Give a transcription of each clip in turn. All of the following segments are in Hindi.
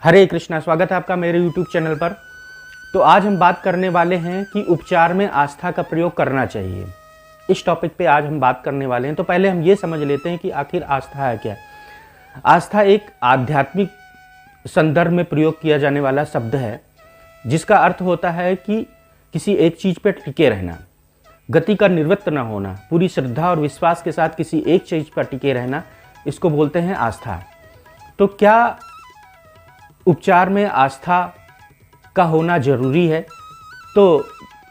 हरे कृष्णा, स्वागत है आपका मेरे YouTube चैनल पर। तो आज हम बात करने वाले हैं कि उपचार में आस्था का प्रयोग करना चाहिए। इस टॉपिक पे आज हम बात करने वाले हैं। तो पहले हम ये समझ लेते हैं कि आखिर आस्था है क्या। आस्था एक आध्यात्मिक संदर्भ में प्रयोग किया जाने वाला शब्द है, जिसका अर्थ होता है कि किसी एक चीज़ पर टिके रहना, गति का निवृत्त न होना, पूरी श्रद्धा और विश्वास के साथ किसी एक चीज़ पर टिके रहना, इसको बोलते हैं आस्था। तो क्या उपचार में आस्था का होना जरूरी है? तो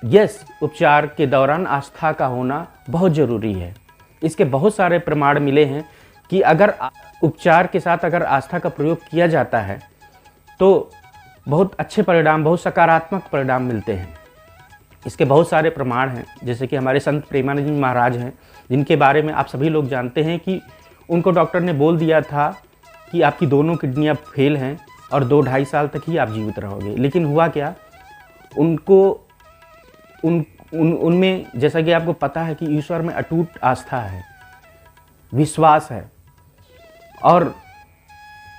यस, उपचार के दौरान आस्था का होना बहुत ज़रूरी है। इसके बहुत सारे प्रमाण मिले हैं कि अगर उपचार के साथ अगर आस्था का प्रयोग किया जाता है तो बहुत अच्छे परिणाम, बहुत सकारात्मक परिणाम मिलते हैं। इसके बहुत सारे प्रमाण हैं, जैसे कि हमारे संत प्रेमानंद जी महाराज हैं, जिनके बारे में आप सभी लोग जानते हैं कि उनको डॉक्टर ने बोल दिया था कि आपकी दोनों किडनियाँ फेल हैं और 2-2.5 साल तक ही आप जीवित रहोगे। लेकिन हुआ क्या, उनमें जैसा कि आपको पता है कि ईश्वर में अटूट आस्था है, विश्वास है। और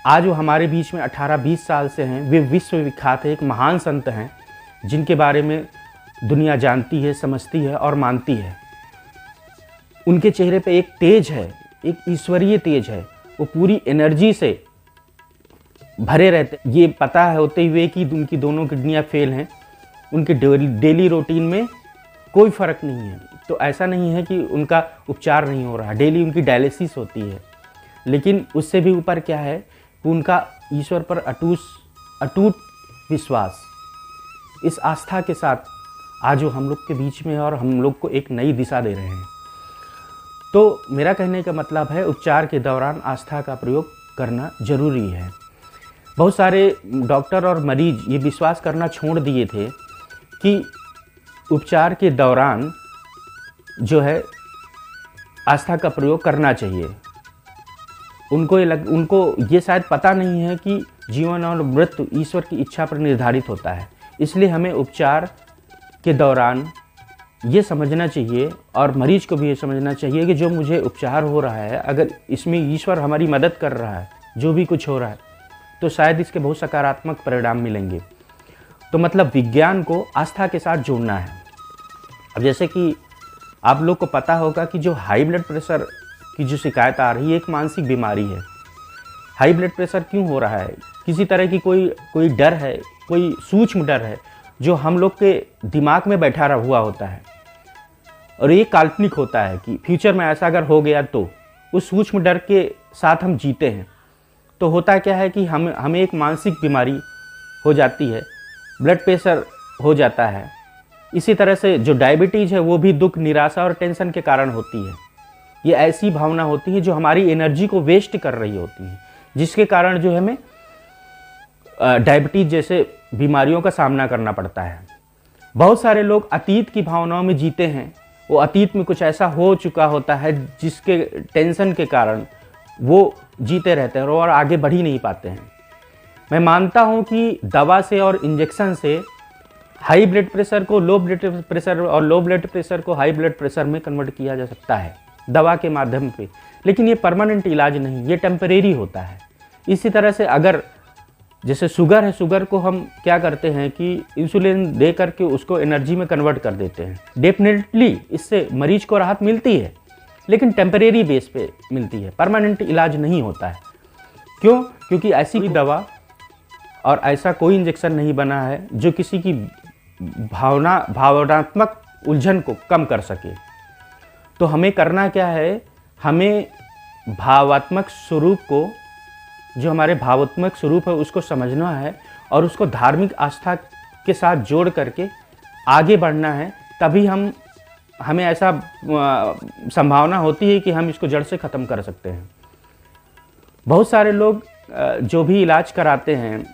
आज वो हमारे बीच में 18-20 साल से हैं। वे विश्व विख्यात है, एक महान संत हैं जिनके बारे में दुनिया जानती है, समझती है और मानती है। उनके चेहरे पे एक तेज है, एक ईश्वरीय तेज है। वो पूरी एनर्जी से भरे रहते। ये पता होते हुए कि उनकी दोनों किडनियाँ फेल हैं, उनके डेली रूटीन में कोई फ़र्क नहीं है। तो ऐसा नहीं है कि उनका उपचार नहीं हो रहा, डेली उनकी डायलिसिस होती है। लेकिन उससे भी ऊपर क्या है कि उनका ईश्वर पर अटूट विश्वास, इस आस्था के साथ आज वो हम लोग के बीच में है और हम लोग को एक नई दिशा दे रहे हैं। तो मेरा कहने का मतलब है, उपचार के दौरान आस्था का प्रयोग करना ज़रूरी है। बहुत सारे डॉक्टर और मरीज ये विश्वास करना छोड़ दिए थे कि उपचार के दौरान जो है आस्था का प्रयोग करना चाहिए। उनको ये शायद पता नहीं है कि जीवन और मृत्यु ईश्वर की इच्छा पर निर्धारित होता है। इसलिए हमें उपचार के दौरान ये समझना चाहिए और मरीज को भी ये समझना चाहिए कि जो मुझे उपचार हो रहा है, अगर इसमें ईश्वर हमारी मदद कर रहा है, जो भी कुछ हो रहा है, तो शायद इसके बहुत सकारात्मक परिणाम मिलेंगे। तो मतलब विज्ञान को आस्था के साथ जोड़ना है। अब जैसे कि आप लोग को पता होगा कि जो हाई ब्लड प्रेशर की जो शिकायत आ रही है, एक मानसिक बीमारी है। हाई ब्लड प्रेशर क्यों हो रहा है? किसी तरह की कोई डर है, कोई सूक्ष्म डर है जो हम लोग के दिमाग में बैठा हुआ होता है, और ये काल्पनिक होता है कि फ्यूचर में ऐसा अगर हो गया तो उस सूक्ष्म डर के साथ हम जीते हैं। तो होता क्या है कि हमें एक मानसिक बीमारी हो जाती है, ब्लड प्रेशर हो जाता है। इसी तरह से जो डायबिटीज़ है वो भी दुख, निराशा और टेंशन के कारण होती है। ये ऐसी भावना होती है जो हमारी एनर्जी को वेस्ट कर रही होती है, जिसके कारण जो हमें डायबिटीज़ जैसे बीमारियों का सामना करना पड़ता है। बहुत सारे लोग अतीत की भावनाओं में जीते हैं। वो अतीत में कुछ ऐसा हो चुका होता है जिसके टेंशन के कारण वो जीते रहते हैं और आगे बढ़ ही नहीं पाते हैं। मैं मानता हूं कि दवा से और इंजेक्शन से हाई ब्लड प्रेशर को लो ब्लड प्रेशर और लो ब्लड प्रेशर को हाई ब्लड प्रेशर में कन्वर्ट किया जा सकता है दवा के माध्यम पे। लेकिन ये परमानेंट इलाज नहीं, ये टेम्परेरी होता है। इसी तरह से अगर जैसे शुगर है, शुगर को हम क्या करते हैं कि इंसुलिन दे करके उसको एनर्जी में कन्वर्ट कर देते हैं। डेफिनेटली इससे मरीज को राहत मिलती है, लेकिन टेम्परेरी बेस पे मिलती है, परमानेंट इलाज नहीं होता है। क्यों? क्योंकि ऐसी कोई दवा और ऐसा कोई इंजेक्शन नहीं बना है जो किसी की भावनात्मक उलझन को कम कर सके। तो हमें करना क्या है, हमें भावात्मक स्वरूप को, जो हमारे भावात्मक स्वरूप है, उसको समझना है और उसको धार्मिक आस्था के साथ जोड़ करके आगे बढ़ना है। तभी हमें ऐसा संभावना होती है कि हम इसको जड़ से ख़त्म कर सकते हैं। बहुत सारे लोग जो भी इलाज कराते हैं,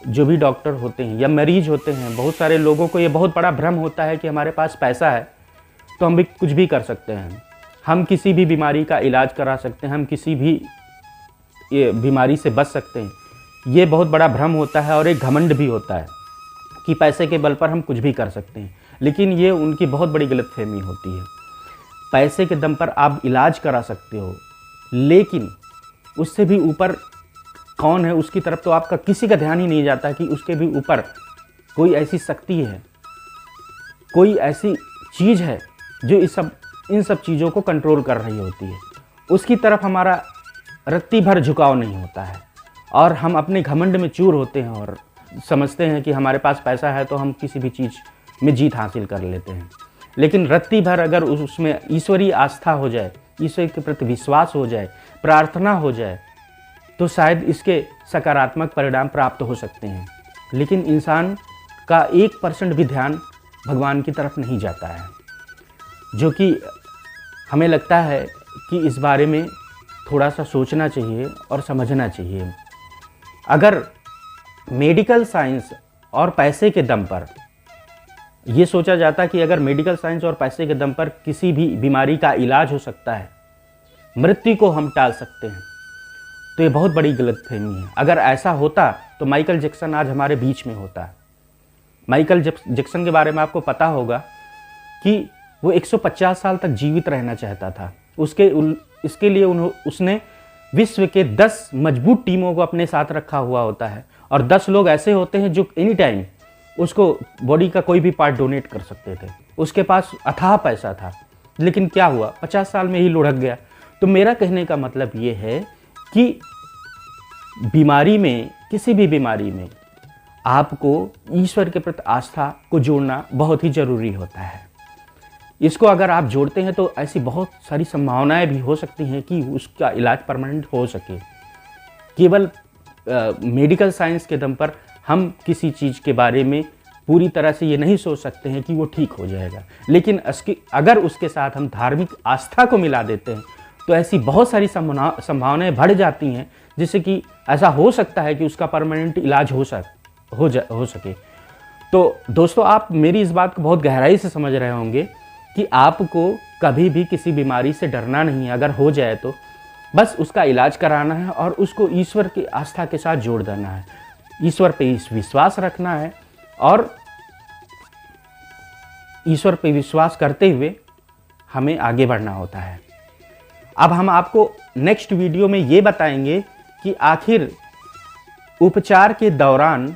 जो भी डॉक्टर होते हैं या मरीज होते हैं, बहुत सारे लोगों को ये बहुत बड़ा भ्रम होता है कि हमारे पास पैसा है तो हम भी कुछ भी कर सकते हैं, हम किसी भी बीमारी का इलाज करा सकते हैं, हम किसी भी ये बीमारी से बच सकते हैं। ये बहुत बड़ा भ्रम होता है और एक घमंड भी होता है कि पैसे के बल पर हम कुछ भी कर सकते हैं। लेकिन ये उनकी बहुत बड़ी गलतफहमी होती है। पैसे के दम पर आप इलाज करा सकते हो, लेकिन उससे भी ऊपर कौन है उसकी तरफ तो आपका किसी का ध्यान ही नहीं जाता कि उसके भी ऊपर कोई ऐसी शक्ति है, कोई ऐसी चीज़ है जो इन सब चीज़ों को कंट्रोल कर रही होती है। उसकी तरफ हमारा रत्ती भर झुकाव नहीं होता है और हम अपने घमंड में चूर होते हैं और समझते हैं कि हमारे पास पैसा है तो हम किसी भी चीज़ में जीत हासिल कर लेते हैं। लेकिन रत्ती भर अगर उसमें ईश्वरीय आस्था हो जाए, ईश्वर के प्रति विश्वास हो जाए, प्रार्थना हो जाए, तो शायद इसके सकारात्मक परिणाम प्राप्त हो सकते हैं। लेकिन इंसान का 1% भी ध्यान भगवान की तरफ नहीं जाता है, जो कि हमें लगता है कि इस बारे में थोड़ा सा सोचना चाहिए और समझना चाहिए। अगर मेडिकल साइंस और पैसे के दम पर ये सोचा जाता कि अगर मेडिकल साइंस और पैसे के दम पर किसी भी बीमारी का इलाज हो सकता है, मृत्यु को हम टाल सकते हैं, तो ये बहुत बड़ी गलतफहमी है। अगर ऐसा होता तो माइकल जैक्सन आज हमारे बीच में होता। माइकल जैक्सन के बारे में आपको पता होगा कि वो 150 साल तक जीवित रहना चाहता था। इसके लिए उसने विश्व के 10 मजबूत टीमों को अपने साथ रखा हुआ होता है और 10 लोग ऐसे होते हैं जो एनी टाइम उसको बॉडी का कोई भी पार्ट डोनेट कर सकते थे। उसके पास अथाह पैसा था, लेकिन क्या हुआ, 50 साल में ही लुढ़क गया। तो मेरा कहने का मतलब ये है कि बीमारी में, किसी भी बीमारी में आपको ईश्वर के प्रति आस्था को जोड़ना बहुत ही ज़रूरी होता है। इसको अगर आप जोड़ते हैं तो ऐसी बहुत सारी संभावनाएं भी हो सकती हैं कि उसका इलाज परमानेंट हो सके। केवल मेडिकल साइंस के दम पर हम किसी चीज़ के बारे में पूरी तरह से ये नहीं सोच सकते हैं कि वो ठीक हो जाएगा। लेकिन अगर उसके साथ हम धार्मिक आस्था को मिला देते हैं तो ऐसी बहुत सारी संभावनाएं बढ़ जाती हैं, जिससे कि ऐसा हो सकता है कि उसका परमानेंट इलाज हो सके। तो दोस्तों, आप मेरी इस बात को बहुत गहराई से समझ रहे होंगे कि आपको कभी भी किसी बीमारी से डरना नहीं है। अगर हो जाए तो बस उसका इलाज कराना है और उसको ईश्वर की आस्था के साथ जोड़ देना है। ईश्वर पे विश्वास रखना है और ईश्वर पे विश्वास करते हुए हमें आगे बढ़ना होता है। अब हम आपको नेक्स्ट वीडियो में ये बताएंगे कि आखिर उपचार के दौरान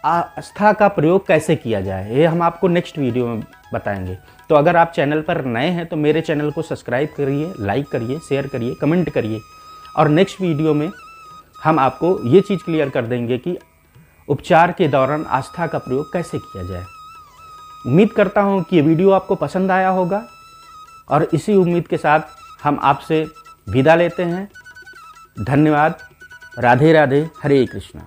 आस्था का प्रयोग कैसे किया जाए। ये हम आपको नेक्स्ट वीडियो में बताएंगे। तो अगर आप चैनल पर नए हैं तो मेरे चैनल को सब्सक्राइब करिए, लाइक करिए, शेयर करिए, कमेंट करिए और नेक्स्ट वीडियो में हम आपको ये चीज़ क्लियर कर देंगे कि उपचार के दौरान आस्था का प्रयोग कैसे किया जाए। उम्मीद करता हूँ कि ये वीडियो आपको पसंद आया होगा और इसी उम्मीद के साथ हम आपसे विदा लेते हैं। धन्यवाद। राधे राधे। हरे कृष्णा।